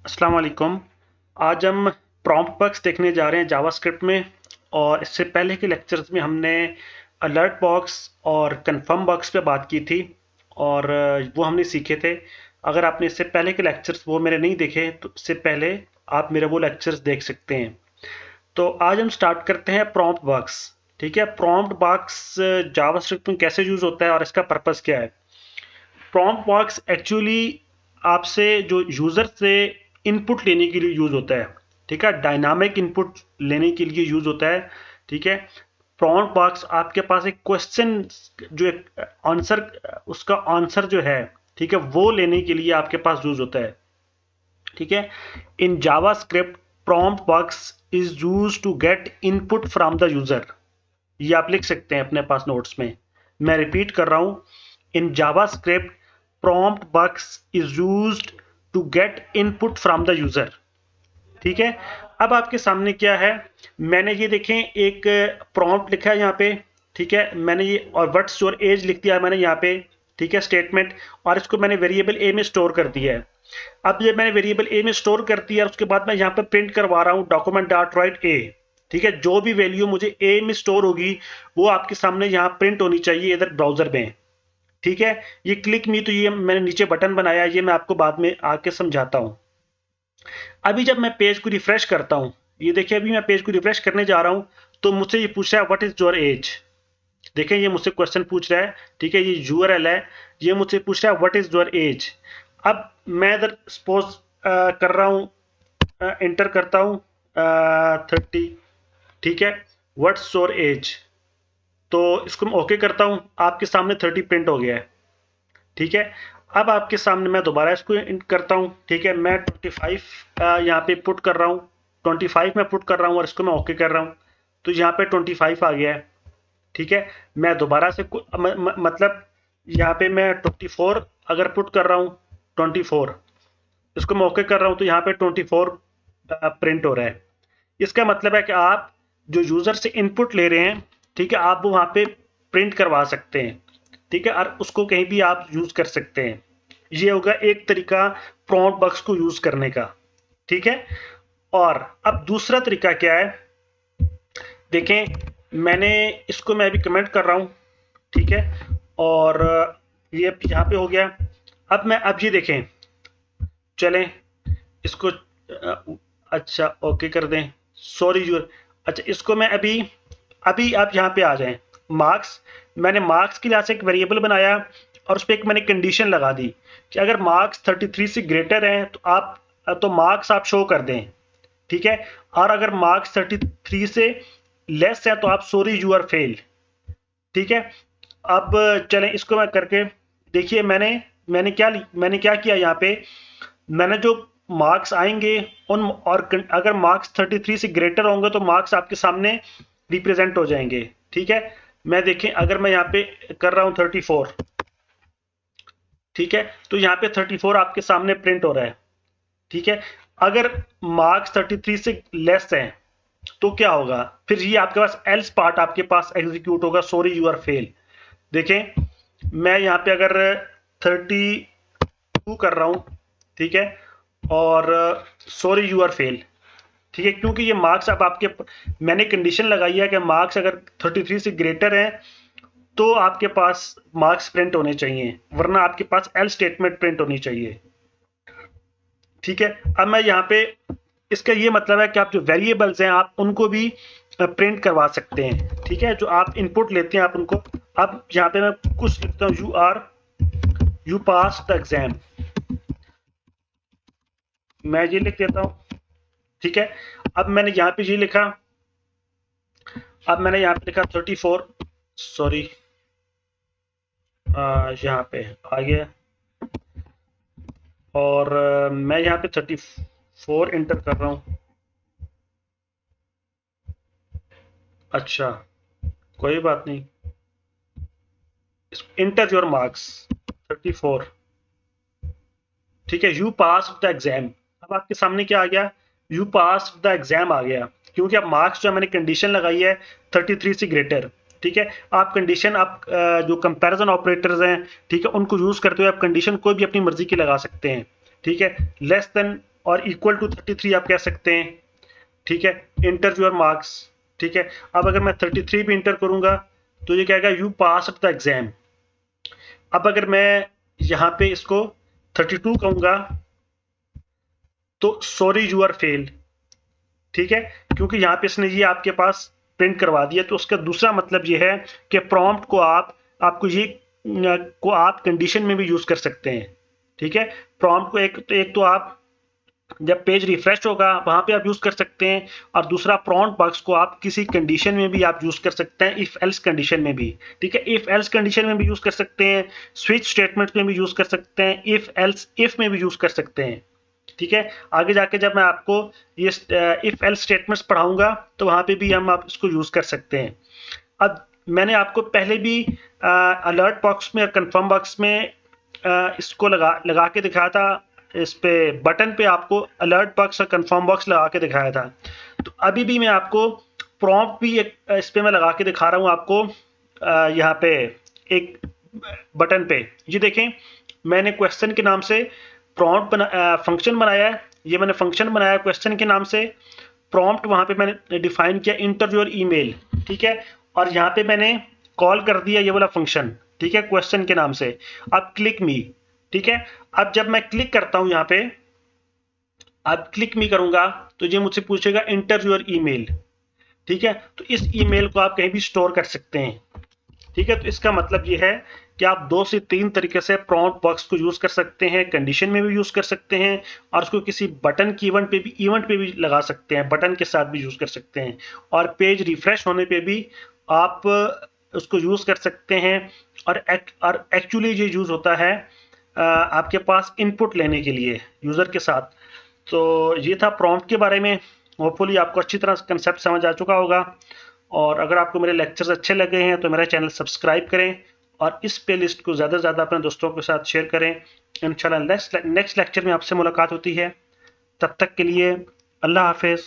अस्सलाम वालेकुम। आज हम प्रॉम्प्ट बग्स देखने जा रहे हैं जावास्क्रिप्ट में। और इससे पहले के लेक्चर्स में हमने अलर्ट बॉक्स और कंफर्म बग्स पे बात की थी और वो हमने सीखे थे। अगर आपने इससे पहले के लेक्चर्स वो मेरे नहीं देखे तो इससे पहले आप मेरे वो लेक्चर्स देख सकते हैं। तो आज हम स्टार्ट करते हैं प्रॉम्प्ट बग्स। ठीक है, प्रॉम्प्ट बग्स जावास्क्रिप्ट में कैसे यूज होता है और इसका पर्पस क्या है। प्रॉम्प्ट बॉक्स एक्चुअली आपसे जो यूजर से इनपुट लेने के लिए यूज होता है। ठीक है, डायनामिक इनपुट लेने के लिए यूज होता है। ठीक है, प्रॉम्प्ट बॉक्स आपके पास एक क्वेश्चन जो एक आंसर उसका आंसर जो है, ठीक है, वो लेने के लिए आपके पास यूज होता है। ठीक है, in JavaScript prompt box is use to get input from the user. ये आप लिख सकते हैं अपने पास नोट्स में। मैं रिपीट कर रहा हूं, in JavaScript prompt box is used to get input from the user। ठीक है, अब आपके सामने क्या है, मैंने ये देखें एक प्रॉम्प्ट लिखा है यहाँ पे। ठीक है, मैंने ये और व्हाट्स योर एज लिख दिया मैंने यहाँ पे। ठीक है, स्टेटमेंट, और इसको मैंने वेरिएबल ए में स्टोर कर दिया है। अब ये मैंने वेरिएबल ए में स्टोर कर दिया, उसके बाद मैं यहाँ पे प्रिंट करवा रहा हूँ डॉक्यूमेंट डॉट राइट ए। ठीक है, जो भी वैल्यू मुझे ए में स्टोर होगी वो आपके सामने यहाँ प्रिंट होनी चाहिए इधर ब्राउजर में। ठीक है, ये क्लिक मी, तो ये मैंने नीचे बटन बनाया, ये मैं आपको बाद में आके समझाता हूं। अभी जब मैं पेज को रिफ्रेश करता हूं, ये देखिए अभी मैं पेज को रिफ्रेश करने जा रहा हूं तो मुझसे ये पूछ रहा है व्हाट इज योर एज। देखें ये मुझसे क्वेश्चन पूछ रहा है। ठीक है, ये यूआरएल है, ये मुझसे पूछ रहा है व्हाट इज योर एज। अब मैं इधर सपोज कर रहा हूं, एंटर करता हूं 30। ठीक है, व्हाट्स योर एज, तो इसको मैं ओके करता हूं, आपके सामने 30 प्रिंट हो गया है। ठीक है, अब आपके सामने मैं दोबारा इसको करता हूं। ठीक है, मैं 25 यहाँ पे पुट कर रहा हूं, 25 में पुट कर रहा हूं और इसको मैं ओके कर रहा हूं, तो यहाँ पे 25 आ गया है। ठीक है, मैं दोबारा से मतलब यहाँ पे मैं 24 अगर पुट कर रहा हूँ, 24 इसको मैं ओके कर रहा हूँ तो यहाँ पे 24 प्रिंट हो रहा है। इसका मतलब है कि आप जो यूजर से इनपुट ले रहे हैं, ठीक है, आप वो वहां पे प्रिंट करवा सकते हैं। ठीक है, और उसको कहीं भी आप यूज कर सकते हैं। ये होगा एक तरीका प्रॉम्प्ट बॉक्स को यूज करने का। ठीक है, और अब दूसरा तरीका क्या है, देखें मैंने इसको मैं अभी कमेंट कर रहा हूं। ठीक है, और ये यहाँ पे हो गया। अब मैं अब ये देखें, चलें इसको अच्छा ओके कर दें, सॉरी यूर। अच्छा, इसको मैं अभी अभी आप यहाँ पे आ जाएं, मार्क्स, मैंने मार्क्स के लिए से एक वेरिएबल बनाया और उस पर एक मैंने कंडीशन लगा दी कि अगर मार्क्स 33 से ग्रेटर हैं तो आप तो मार्क्स आप शो कर दें। ठीक है, और अगर मार्क्स 33 से लेस है तो आप सॉरी यू आर फेल। ठीक है, अब चलें इसको मैं करके देखिए, मैंने क्या किया यहाँ पे, मैंने जो मार्क्स आएंगे उन और अगर मार्क्स 33 से ग्रेटर होंगे तो मार्क्स आपके सामने रिप्रेजेंट हो जाएंगे। ठीक है, मैं देखें अगर मैं यहाँ पे कर रहा हूँ 34। ठीक है, तो यहाँ पे 34 आपके सामने प्रिंट हो रहा है। ठीक है, अगर मार्क्स 33 से लेस है तो क्या होगा, फिर ये आपके पास एल्स पार्ट आपके पास एग्जीक्यूट होगा, सॉरी यू आर फेल। देखें मैं यहाँ पे अगर 32 कर रहा हूँ, ठीक है, और सॉरी यू आर फेल। ठीक है, क्योंकि ये मार्क्स अब आपके, मैंने कंडीशन लगाई है कि मार्क्स अगर 33 से ग्रेटर है तो आपके पास मार्क्स प्रिंट होने चाहिए, वरना आपके पास एल स्टेटमेंट प्रिंट होनी चाहिए। ठीक है, अब मैं यहाँ पे, इसका ये मतलब है कि आप जो वेरिएबल्स हैं आप उनको भी प्रिंट करवा सकते हैं। ठीक है, जो आप इनपुट लेते हैं आप उनको, अब यहाँ पे मैं कुछ लिखता हूँ, यू पास द एग्जाम, मैं ये लिख देता हूँ। ठीक है, अब मैंने यहाँ पे ये लिखा, अब मैंने यहाँ पे लिखा 34, सॉरी यहाँ पे आ गया, और मैं यहाँ पे 34 इंटर कर रहा हूँ। अच्छा, कोई बात नहीं, इंटर योर मार्क्स 34। ठीक है, यू पास द एग्जाम, अब आपके सामने क्या आ गया, यू पास द एग्जाम आ गया, क्योंकि अब मार्क्स जो मैंने कंडीशन लगाई है 33 से ग्रेटर। ठीक है, आप कंडीशन आप जो कंपैरिजन ऑपरेटर्स हैं, ठीक है, उनको यूज करते हुए आप कंडीशन कोई भी अपनी मर्जी की लगा सकते हैं। ठीक है, लेस देन और इक्वल टू 33 आप कह सकते हैं, ठीक है। इंटर योर मार्क्स, ठीक है। अब अगर मैं 33 भी इंटर करूंगा तो ये कहेगा यू पास द एग्जाम। अब अगर मैं यहाँ पे इसको 32 कहूंगा तो सॉरी यू आर फेल, ठीक है, क्योंकि यहाँ पे इसने ये आपके पास प्रिंट करवा दिया। तो उसका दूसरा मतलब ये है कि प्रॉम्प्ट को आपको ये को आप कंडीशन में भी यूज कर सकते हैं, ठीक है। प्रॉम्प्ट को एक तो आप जब पेज रिफ्रेश होगा वहां पे आप यूज कर सकते हैं, और दूसरा प्रॉम्प्ट बॉक्स को आप किसी कंडीशन में भी आप यूज कर सकते हैं, इफ एल्स कंडीशन में भी, ठीक है। इफ एल्स कंडीशन में भी यूज कर सकते हैं, स्विच स्टेटमेंट में भी यूज कर सकते हैं, इफ एल्स इफ में भी यूज कर सकते हैं, ठीक है। आगे जाके जब मैं आपको ये इफ एल्स स्टेटमेंट्स पढ़ाऊंगा तो वहां पे भी हम आप इसको यूज कर सकते हैं। अब मैंने आपको पहले भी अलर्ट बॉक्स में और कंफर्म बॉक्स में इसको लगा के दिखाया था, इस पे बटन पे आपको अलर्ट बॉक्स और कंफर्म बॉक्स लगा के दिखाया था। तो अभी भी मैं आपको प्रॉम्प्ट भी एक इस पे मैं लगा के दिखा रहा हूँ आपको, यहाँ पे एक बटन पे ये देखें, मैंने क्वेश्चन के नाम से प्रॉम्प्ट फंक्शन बनाया है। ये मैंने फंक्शन बनाया क्वेश्चन के नाम से, प्रॉम्प्ट वहां पे मैंने डिफाइन किया इंटर योर ईमेल, ठीक है, और यहाँ पे मैंने कॉल कर दिया ये वाला फंक्शन, ठीक है, क्वेश्चन के नाम से। अब क्लिक मी, ठीक है। अब जब मैं क्लिक करता हूं यहाँ पे, अब क्लिक मी करूंगा तो ये मुझसे पूछेगा इंटर योर ईमेल, ठीक है। तो इस ईमेल को आप कहीं भी स्टोर कर सकते हैं, ठीक है। तो इसका मतलब ये है कि आप 2 से 3 तरीके से प्रॉम्प्ट बॉक्स को यूज कर सकते हैं, कंडीशन में भी यूज कर सकते हैं, और उसको किसी बटन की इवेंट पे भी लगा सकते हैं, बटन के साथ भी यूज कर सकते हैं, और पेज रिफ्रेश होने पे भी आप उसको यूज कर सकते हैं। और एक्चुअली ये यूज होता है आपके पास इनपुट लेने के लिए यूजर के साथ। तो ये था प्रॉम्प्ट के बारे में। होपफुली आपको अच्छी तरह कंसेप्ट समझ आ चुका होगा, और अगर आपको मेरे लेक्चर्स अच्छे लगे हैं तो मेरा चैनल सब्सक्राइब करें, और इस प्लेलिस्ट को ज़्यादा से ज़्यादा अपने दोस्तों के साथ शेयर करें। इंशाल्लाह नेक्स्ट लेक्चर में आपसे मुलाकात होती है। तब तक के लिए अल्लाह हाफिज़।